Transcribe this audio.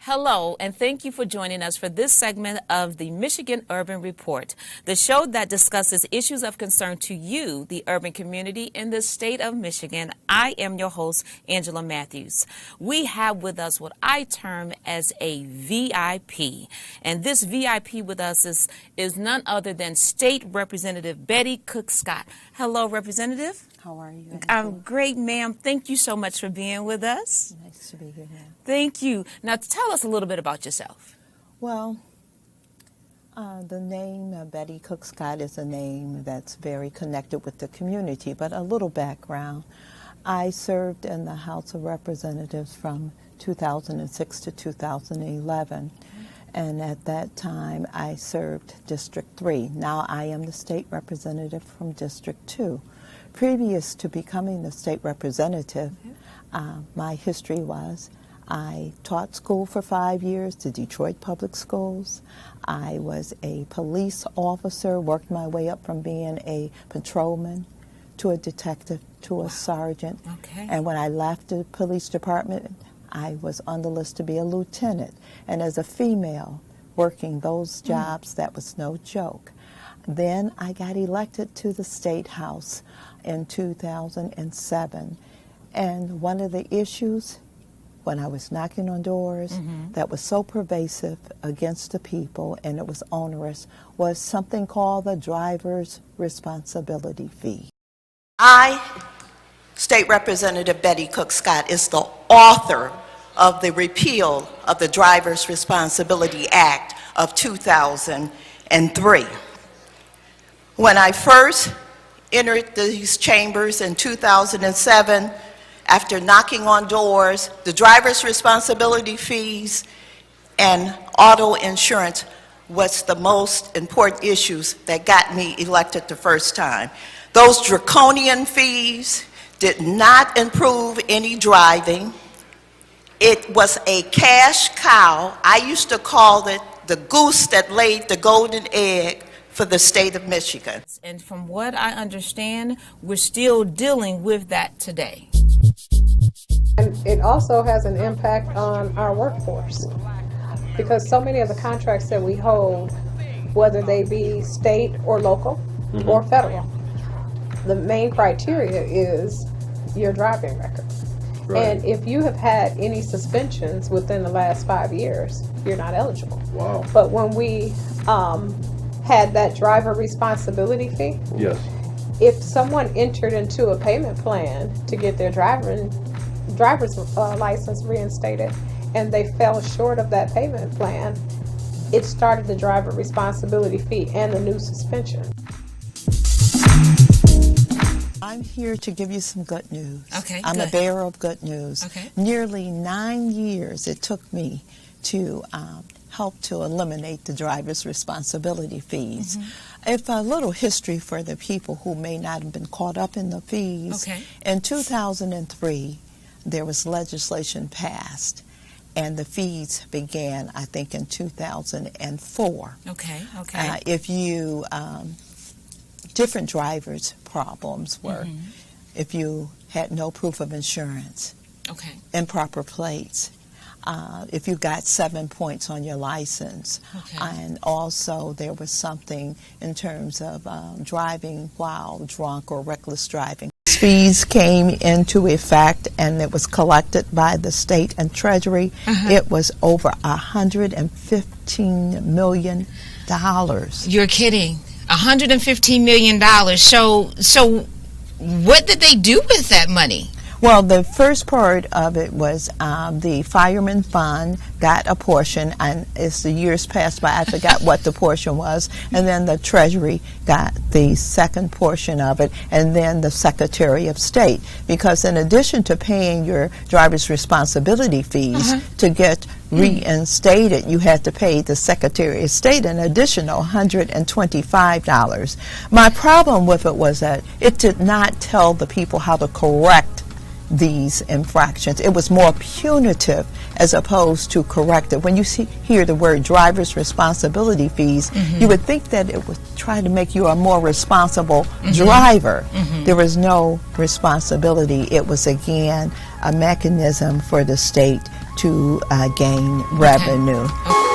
Hello, and thank you for joining us for this segment of the Michigan Urban Report, the show that discusses issues of concern to you, the urban community in the state of Michigan. I am your host, Angela Mathews. We have with us what I term as a VIP, and this VIP with us is none other than State Representative Bettie Cook Scott. Hello, Representative. How are you? I'm great, ma'am. Thank you so much for being with us. Nice to be here, ma'am. Thank you. Now, tell us a little bit about yourself. Well, the name Bettie Cook Scott is a name that's very connected with the community, but a little background. I served in the House of Representatives from 2006 to 2011, and at that time I served District 3. Now I am the state representative from District 2. Previous to becoming the state representative, my history was I taught school for 5 years, the Detroit Public Schools. I was a police officer, worked my way up from being a patrolman to a detective to a sergeant. Okay. And when I left the police department, I was on the list to be a lieutenant. And as a female working those jobs, that was no joke. Then I got elected to the State House in 2007. And one of the issues when I was knocking on doors that was so pervasive against the people and it was onerous was something called the driver's responsibility fee. I, State Representative Bettie Cook Scott, is the author of the repeal of the Driver's Responsibility Act of 2003. When I first entered these chambers in 2007, after knocking on doors, the driver's responsibility fees and auto insurance was the most important issues that got me elected the first time. Those draconian fees did not improve any driving. It was a cash cow. I used to call it the goose that laid the golden egg for the state of Michigan. And from what I understand, we're still dealing with that today. And it also has an impact on our workforce because so many of the contracts that we hold, whether they be state or local or federal, the main criteria is your driving record. Right. And if you have had any suspensions within the last 5 years, you're not eligible. Wow. But when we had that driver responsibility fee, Yes. if someone entered into a payment plan to get their driver's license reinstated and they fell short of that payment plan, it started the driver responsibility fee and the new suspension. I'm here to give you some good news. Okay, I'm good. a bearer of good news. Okay. Nearly 9 years it took me to help to eliminate the driver's responsibility fees. If a little history for the people who may not have been caught up in the fees. Okay. In 2003, there was legislation passed, and the fees began, I think, in 2004. Okay. If you, different drivers' problems were if you had no proof of insurance, Okay. improper plates, if you got 7 points on your license, Okay. and also there was something in terms of driving while drunk or reckless driving. Fees came into effect and it was collected by the state and treasury. It was over $115 million. You're kidding. $115 million. So what did they do with that money? Well, the first part of it was the fireman fund got a portion, and as the years passed by, I forgot what the portion was, and then the Treasury got the second portion of it, and then the Secretary of State. Because in addition to paying your driver's responsibility fees to get reinstated, you had to pay the Secretary of State an additional $125. My problem with it was that it did not tell the people how to correct these infractions. It was more punitive as opposed to corrective. When you hear the word driver's responsibility fees, you would think that it would try to make you a more responsible driver. There was no responsibility. It was, again, a mechanism for the state to gain revenue. Okay.